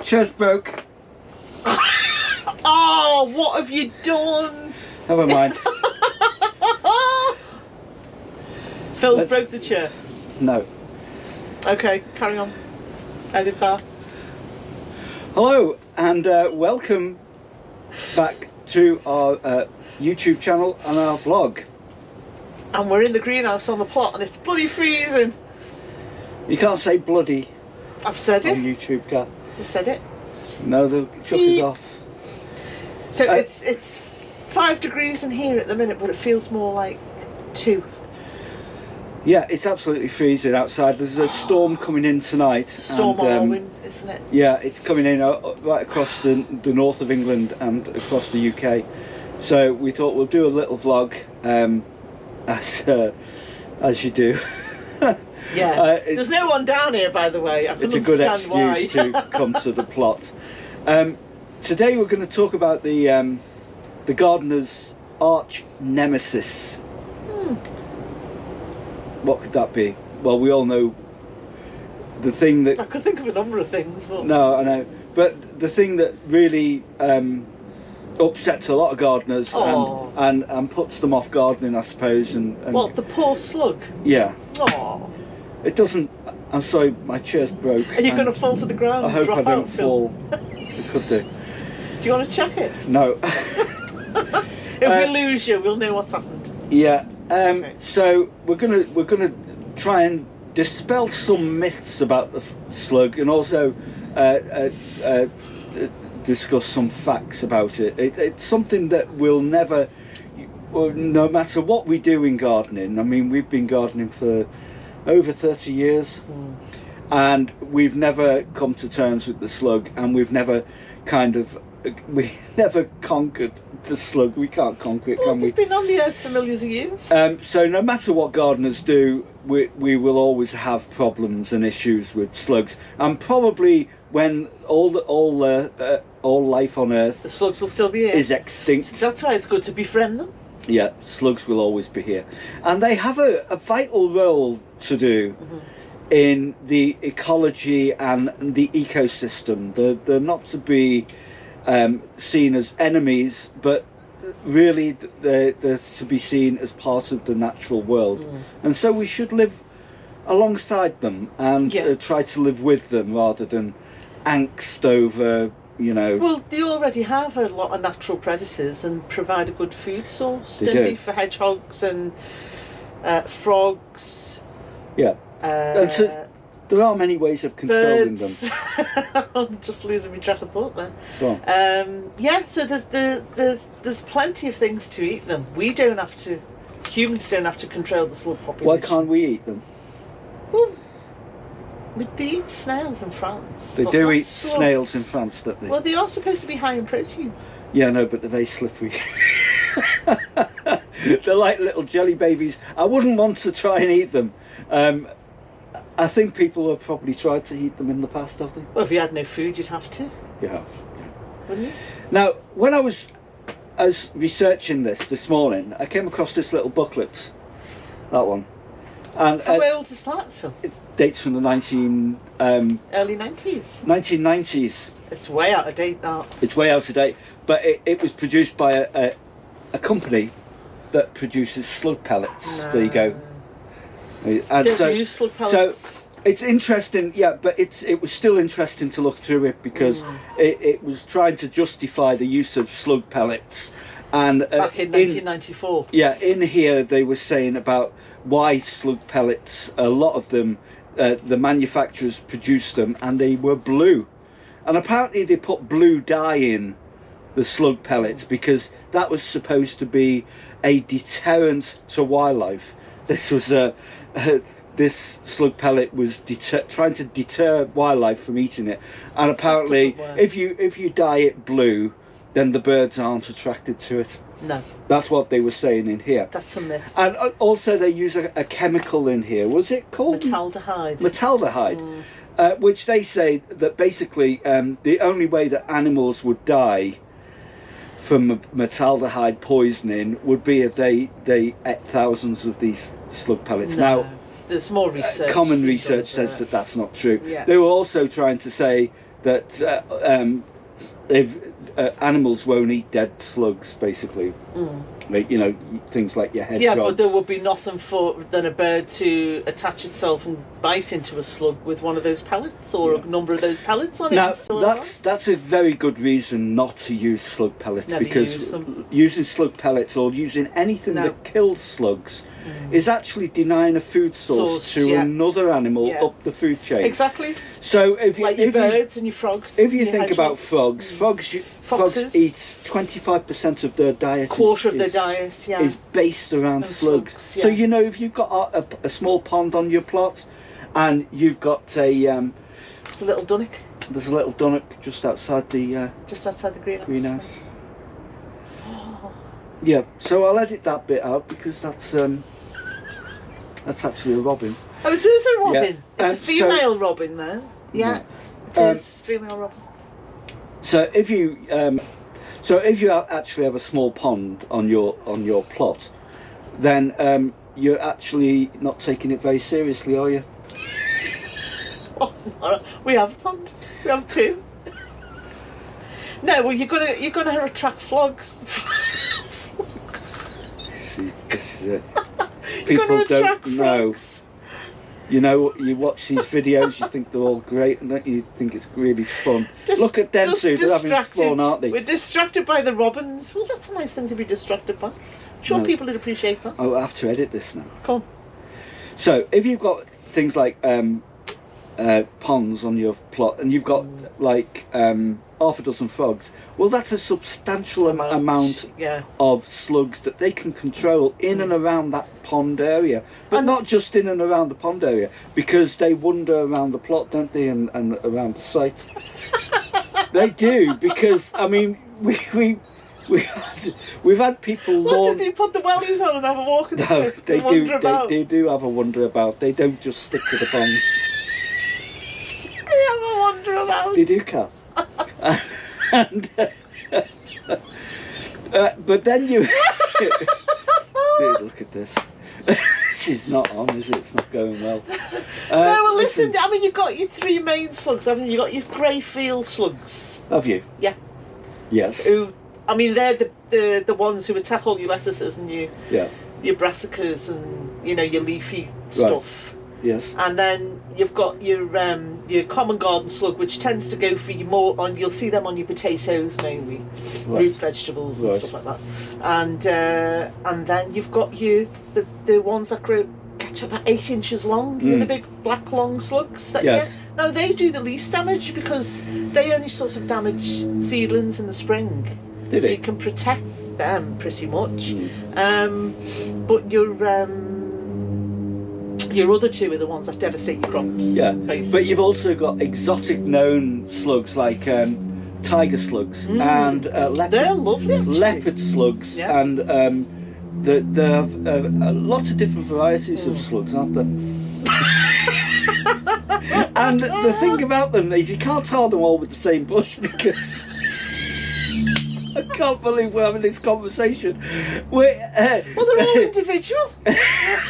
Chair's broke. Oh, what have you done? Never mind. Phil broke the chair. No. Okay, carry on. Edit that. Hello and welcome back to our YouTube channel and our blog. And we're in the greenhouse on the plot and it's bloody freezing. You can't say bloody I've said on it. YouTube, Kath. You said it. No, they'll chuck us off. So it's 5 degrees in here at the minute, but it feels more like 2. Yeah, it's absolutely freezing outside. There's a storm coming in tonight. Storm and, wind, isn't it? Yeah, it's coming in right across the north of England and across the UK. So we thought we'll do a little vlog, as you do. Yeah, there's no one down here, by the way. I can it's a good understand excuse to come to the plot. Today we're going to talk about the gardener's arch nemesis. What could that be? Well, we all know the thing that... I could think of a number of things. But... No, I know. But the thing that really upsets a lot of gardeners and puts them off gardening, I suppose. And what, the poor slug? Yeah. Oh. It doesn't... I'm sorry, my chair's broke. And you're going to fall to the ground I and hope drop I don't out, fall. It could do. Do you want to check it? No. If we lose you, we'll know what's happened. Yeah. Okay. So we're gonna try and dispel some myths about the slug, and also discuss some facts about it. It's something that we'll never, no matter what we do in gardening. I mean, we've been gardening for over 30 years, and we've never come to terms with the slug, and we've never we never conquered the slug. We can't conquer it, can we? We've been on the earth for millions of years. So no matter what gardeners do, we will always have problems and issues with slugs. And probably when all life on Earth, the slugs will still be here. Is extinct. So that's why it's good to befriend them. Yeah, slugs will always be here, and they have a vital role to do in the ecology and the ecosystem. They're not to be seen as enemies, but really they're to be seen as part of the natural world, and so we should live alongside them and try to live with them rather than angst over, you know. Well, they already have a lot of natural predators and provide a good food source, they don't do. they, for hedgehogs and frogs. Yeah. And so there are many ways of controlling birds. them. I'm just losing my track of thought there. Go on. Yeah, so there's plenty of things to eat them. We don't have to. Humans don't have to control the slug population. Why can't we eat them? Well, they eat snails in France. They but do not eat slugs. snails in France, don't they? Well, they are supposed to be high in protein. Yeah, no, but they're very slippery. They're like little jelly babies. I wouldn't want to try and eat them. I think people have probably tried to eat them in the past, have they? Well, if you had no food, you'd have to. You have, yeah. Wouldn't you? Now, when I was researching this morning, I came across this little booklet. That one. And how old is that, Phil? It dates from the early 90s. 1990s. It's way out of date, that. It's way out of date, but it was produced by a company that produces slug pellets. No. There you go. And Don't use slug pellets. So it's interesting, yeah, but it was still interesting to look through it because it was trying to justify the use of slug pellets. And back in 1994. In here they were saying about why slug pellets, a lot of them, the manufacturers produced them and they were blue. And apparently they put blue dye in the slug pellets because that was supposed to be a deterrent to wildlife. This was this slug pellet was trying to deter wildlife from eating it, and apparently if you dye it blue, then the birds aren't attracted to it. No. That's what they were saying in here. That's a myth. And also they use a chemical in here. Was it called? Metaldehyde. Metaldehyde. Which they say that basically the only way that animals would die from metaldehyde poisoning would be if they ate thousands of these slug pellets. No. Now, there's more research. Common research says that that's not true. Yeah. They were also trying to say that if animals won't eat dead slugs, basically. Like, you know, things like your hedgehogs. Yeah, but there would be nothing for than a bird to attach itself and bite into a slug with one of those pellets or a number of those pellets on it. Now, that's a very good reason not to use slug pellets. Never because use them. using slug pellets or using anything that kills slugs is actually denying a food source to another animal up the food chain. Exactly. So if you, like your birds and your frogs. If you think about frogs eat 25% of their diet. Quarter of their diet, is based around slugs. So you know, if you've got a small pond on your plot, and you've got it's a little dunnock. There's a little dunnock just outside the greenhouse. Yeah, so I'll edit that bit out because that's actually a robin. Oh, it is a robin. Yeah. It's a female robin then. Yeah, it is female robin. So if you actually have a small pond on your plot, then you're actually not taking it very seriously, are you? Oh, no. We have a pond. We have two. No, well, you're gonna attract flogs. People don't know. You know, you watch these videos, you think they're all great, and you think it's really fun. Look at them two, they're having fun, aren't they? We're distracted by the robins. Well, that's a nice thing to be distracted by. I'm sure people would appreciate that. I'll have to edit this now. Come on. So, if you've got things like ponds on your plot, and you've got like half a dozen frogs, well, that's a substantial amount of slugs that they can control in and around that pond area, but not just in and around the pond area, because they wander around the plot, don't they, and around the site. They do, because I mean we've had people. What, did they put the wellies on and have a walk? No, they do. They do have a wander about. They don't just stick to the ponds. They have a wander about. They do, Kath. And, but then you dude, look at this. This is not on, is it? It's not going well. No, well, listen. I mean, you've got your three main slugs, haven't you? You've got your grey field slugs. Have you? Yeah. Yes. Who? I mean, they're the ones who attack all your lettuces and your brassicas and your leafy stuff. Yes. And then you've got your common garden slug, which tends to go for you more on. You'll see them on your potatoes mainly, root vegetables and stuff like that. And then you've got the ones that get to about 8 inches long. The big black long slugs. That you get. Now they do the least damage because they only sort of damage seedlings in the spring. So you can protect them pretty much. But your other two are the ones that devastate your crops. Yeah, basically. But you've also got exotic known slugs like tiger slugs and they're lovely, actually. Leopard slugs, and there have lots of different varieties of slugs, aren't there? And the thing about them is you can't tar them all with the same bush, because I can't believe we're having this conversation. Well, they're all individual.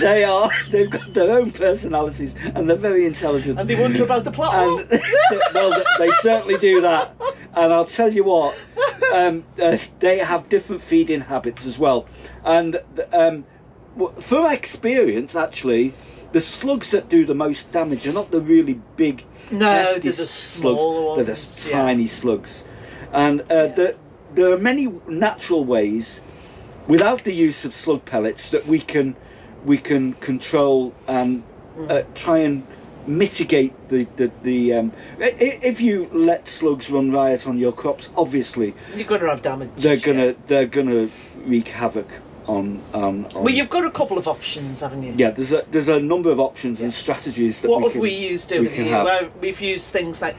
They are. They've got their own personalities, and they're very intelligent. And they wonder about the plot. And well, they certainly do that. And I'll tell you what, they have different feeding habits as well. And from experience, actually, the slugs that do the most damage are not the really big, they're the smaller slugs. They're the tiny slugs. And there are many natural ways, without the use of slug pellets, that we can control and try and mitigate the if you let slugs run riot on your crops, obviously you're going to have damage. They're gonna wreak havoc on. Well, you've got a couple of options, haven't you? Yeah, there's a number of options and strategies that we used over the year? Well, we've used things like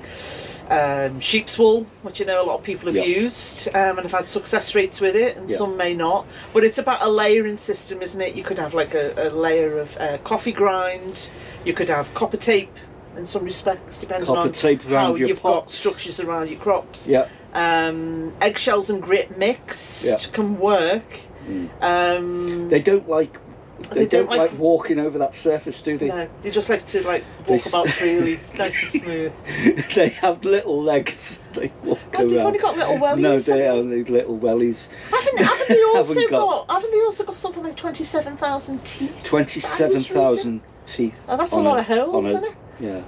sheep's wool, which a lot of people have used and have had success rates with it, and some may not. But it's about a layering system, isn't it? You could have like a layer of coffee grind. You could have copper tape in some respects, depending on how you've got structures around your crops. Yeah. Eggshells and grit mixed can work. They don't like They don't like walking over that surface, do they? No, they just like to walk about freely, nice and smooth. They have little legs. They walk around. They've only got little wellies. No, they only little wellies. Haven't they also got something like 27,000 teeth? 27,000 teeth. Oh, that's a lot of holes, isn't it? Yeah.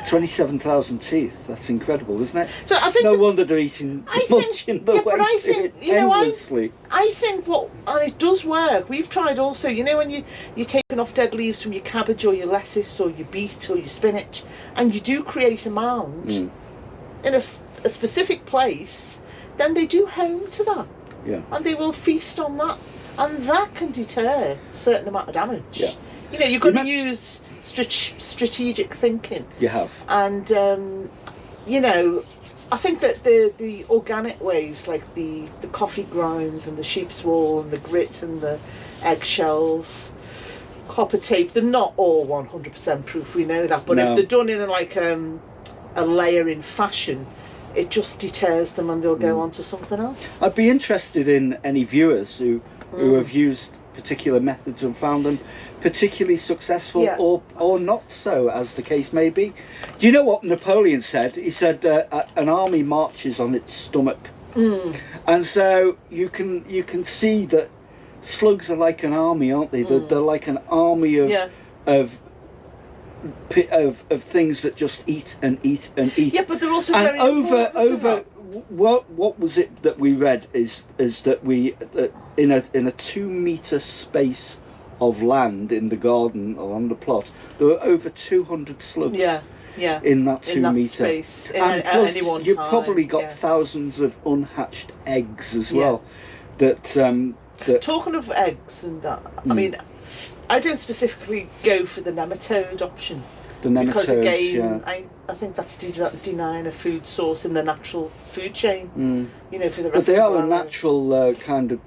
27,000 teeth. That's incredible, isn't it? So I think no wonder they're eating munching the way endlessly. I think and it does work. We've tried also, when you're taking off dead leaves from your cabbage or your lettuce or your beet or your spinach, and you do create a mound in a specific place, then they do home to that. Yeah. And they will feast on that, and that can deter a certain amount of damage. Yeah. You've got to use strategic thinking. You have. And I think that the organic ways, like the coffee grinds and the sheep's wool and the grit and the eggshells, copper tape, they're not all 100% proof, we know that, but if they're done in a layering fashion, it just deters them and they'll go on to something else. I'd be interested in any viewers who have used particular methods and found them particularly successful or not so, as the case may be. Do you know what Napoleon said? He said an army marches on its stomach. And so you can see that slugs are like an army, aren't they? They're like an army of things that just eat and eat and eat. Yeah, but they're also and very over what was it that we read is that we in a 2-meter space of land in the garden or on the plot, there were over 200 slugs. In that 2-meter space. And plus, any one you've time, probably got thousands of unhatched eggs as well. That talking of eggs and that, I mean, I don't specifically go for the nematode option. The nematodes, because again, I think that's denying a food source in the natural food chain. For the rest but they of are a natural kind of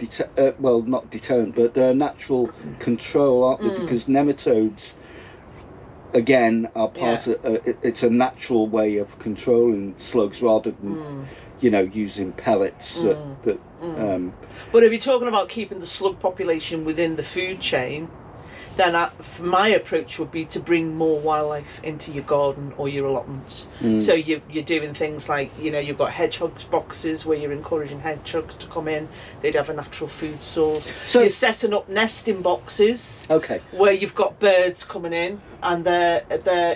well, not deterrent, but they're a natural control, aren't they? Because nematodes, again, are part of. It's a natural way of controlling slugs rather than using pellets. But if you're talking about keeping the slug population within the food chain, then my approach would be to bring more wildlife into your garden or your allotments. So you're doing things like, you've got hedgehogs boxes where you're encouraging hedgehogs to come in. They'd have a natural food source. So you're setting up nesting boxes where you've got birds coming in and they're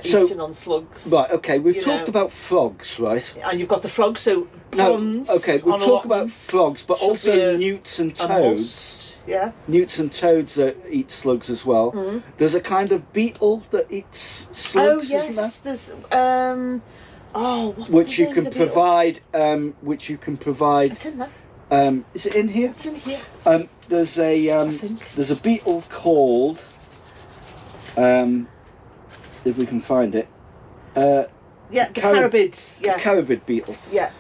eating on slugs. Right, okay, we've talked about frogs, right? And you've got the frogs, so prawns. Okay, we've talked about frogs, but also newts and toads. Yeah. Newts and toads that eat slugs as well. There's a kind of beetle that eats slugs, isn't there? There's what's which you can provide. Which you can provide. It's in there. Is it in here? It's in here. There's a beetle called if we can find it. The carabid. The carabid beetle. Yeah.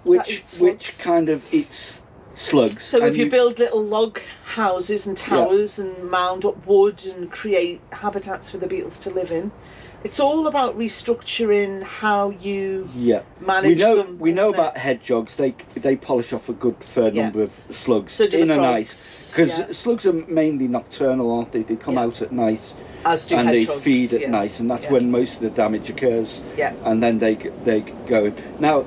Which kind of eats slugs. So if you build little log houses and towers and mound up wood and create habitats for the beetles to live in, it's all about restructuring how you manage them. We know about hedgehogs. They polish off a good fair number of slugs in a night, because slugs are mainly nocturnal, aren't they? They come out at night and they feed at night, and that's when most of the damage occurs. And then they go. Now,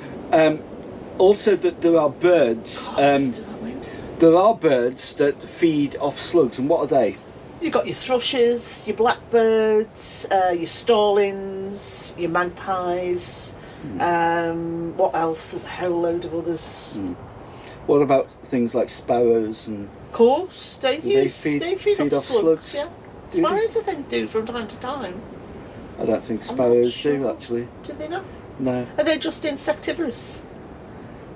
also that there are birds. There are birds that feed off slugs, and what are they? You've got your thrushes, your blackbirds, your starlings, your magpies. What else? There's a whole load of others. What about things like sparrows and? Of course, they feed off slugs. Yeah, sparrows I think do from time to time. I don't think sparrows do actually. Do they not? No. Are they just insectivorous?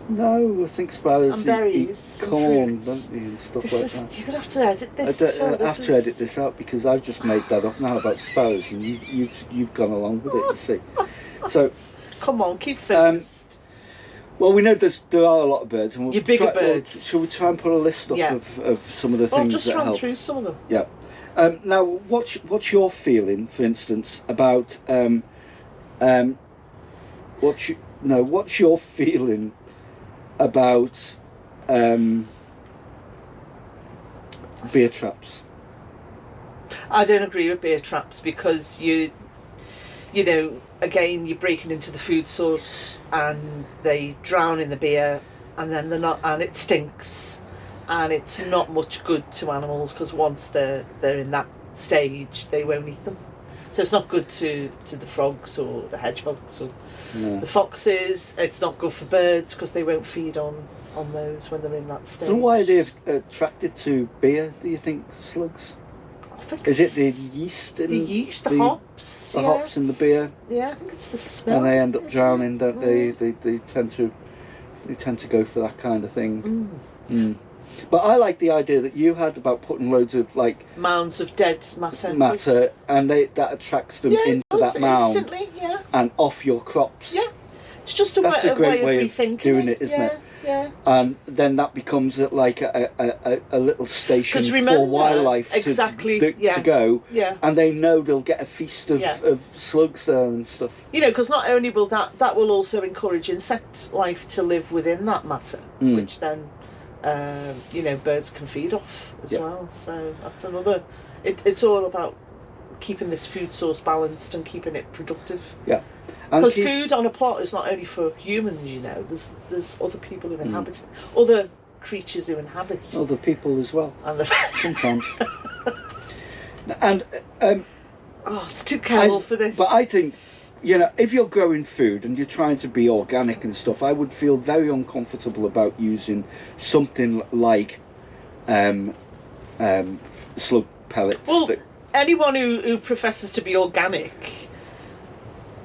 No, I think sparrows eat corn, don't they, and stuff like that. You're going to have to edit this. I have to edit this out because I've just made that up now about sparrows, and you've gone along with it. You see, so come on, keep focused. Well, we know there are a lot of birds, and we'll your bigger birds. Shall we try and put a list up of some of the things just that help? run through some of them. Yeah. Now, what's your feeling, for instance, about what's your feeling about beer traps? I don't agree with beer traps because you know, again, you're breaking into the food source and they drown in the beer, and then they're not, and it stinks, and it's not much good to animals because once they're in that stage, they won't eat them. So it's not good to the frogs or the hedgehogs or the foxes. It's not good for birds because they won't feed on those when they're in that stage. So why are they attracted to beer, do you think, slugs? Is it the yeast? The yeast, the hops. The hops in the beer? Yeah, I think it's the smell. And they end up drowning, don't they? They tend to go for that kind of thing. But I like the idea that you had about putting loads of like mounds of dead matter, and that attracts them into that mound and off your crops. Yeah, it's just a great way of doing it, isn't it? Yeah. And then that becomes like a little station for wildlife to go. Yeah. And they know they'll get a feast of slugs there and stuff. You know, because not only will that will also encourage insect life to live within that matter, which then you know, birds can feed off as well. So that's another. It's all about keeping this food source balanced and keeping it productive. Yeah. Because food on a plot is not only for humans, you know. There's other people who inhabit it, other creatures who inhabit it. Other people as well. And sometimes. And it's too careful for this. But I think, you know, if you're growing food and you're trying to be organic and stuff, I would feel very uncomfortable about using something like slug pellets. Well, anyone who professes to be organic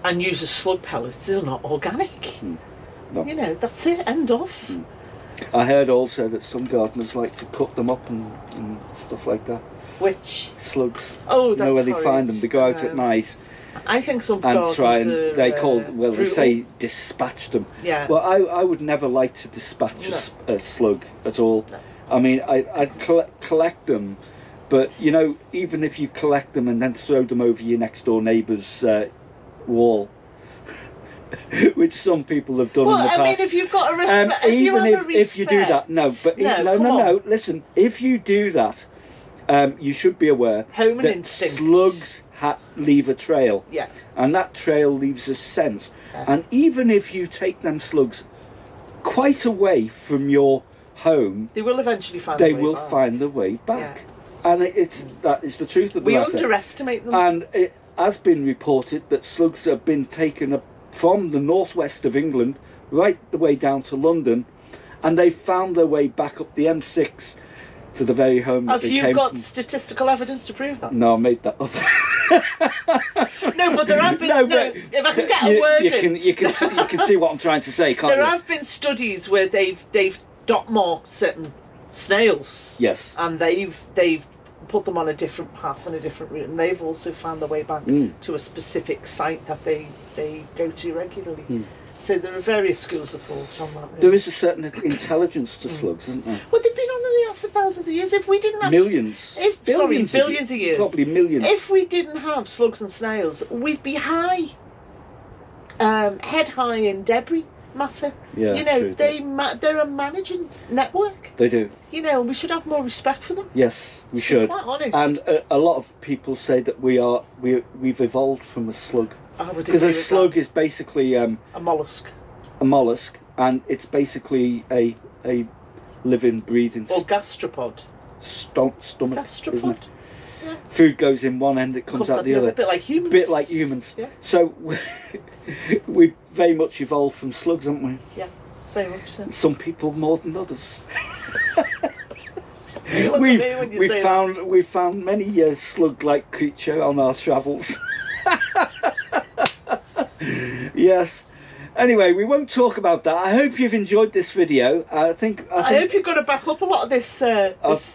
and uses slug pellets is not organic. No. You know, that's it, end of. I heard also that some gardeners like to cut them up and stuff like that. Which? Slugs. Oh, that's you know where horrid. they find them? They go out at night. I think some and gardeners try and are, they say dispatch them. Yeah. Well, I would never like to dispatch a slug at all. No. I mean, I'd collect them, but you know, even if you collect them and then throw them over your next door neighbour's wall, which some people have done in the past. Well, I mean, if you've got a respect, if you do that, no. Listen, if you do that, you should be aware that slugs leave a trail. Yeah. And that trail leaves a scent. Yeah. And even if you take them slugs quite away from your home, they will eventually find the way back. Yeah. And that is the truth of the matter. We underestimate them. And it has been reported that slugs have been taken up from the northwest of England right the way down to London, and they found their way back up the M6 to the very home that they came from. Have you got statistical evidence to prove that? No, I made that up. No, but there have been. If I can get a word in, you can see what I'm trying to say, can't you? There have been studies where they've dot marked certain snails. Yes. And they've put them on a different path and a different route, and they've also found their way back to a specific site that they go to regularly. So there are various schools of thought on that. Really. There is a certain intelligence to slugs, isn't there? Well, they've been on the earth for thousands of years. If we didn't have billions of years, probably millions. If we didn't have slugs and snails, we'd be high, head high in debris matter. Yeah, you know, true, they're a managing network. They do. You know, and we should have more respect for them. Yes, we should. Quite honest. And a lot of people say that we've evolved from a slug. Because a slug is basically a mollusk. A mollusk, and it's basically a living, breathing. Or gastropod. Stomach. Gastropod. Isn't it? Yeah. Food goes in one end, it comes out the other. A bit like humans. Yeah. So we've very much evolved from slugs, haven't we? Yeah, very much so. Some people more than others. We found many slug-like creature on our travels. Yes. Anyway, we won't talk about that. I hope you've enjoyed this video. I hope you're going to back up a lot of this,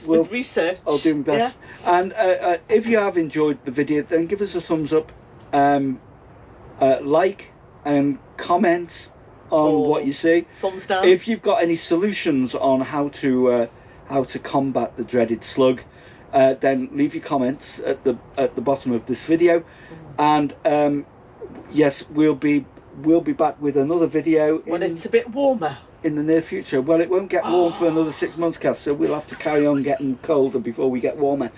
with research. I'll do my best. Yeah. And if you have enjoyed the video, then give us a thumbs up, like and comment on what you see. Thumbs down. If you've got any solutions on how to combat the dreaded slug, then leave your comments at the bottom of this video. And yes, we'll be back with another video when it's a bit warmer. in the near future? Well, it won't get warm for another 6 months, Cass, so we'll have to carry on getting colder before we get warmer.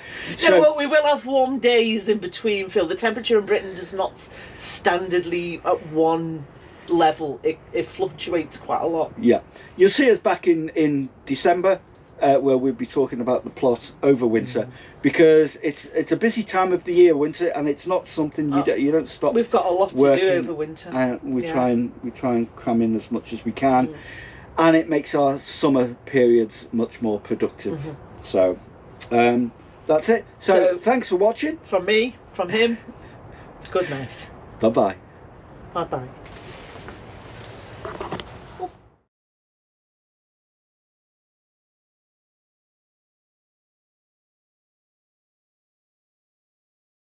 No, well, we will have warm days in between, Phil. The temperature in Britain does not standardly at one level. It fluctuates quite a lot. Yeah. You'll see us back in December, where we'll be talking about the plot over winter, because it's a busy time of the year, winter, and it's not something you don't stop. We've got a lot working, to do over winter. And we try and cram in as much as we can, and it makes our summer periods much more productive. So that's it. So thanks for watching. From me, from him, good night. Bye bye. Bye bye.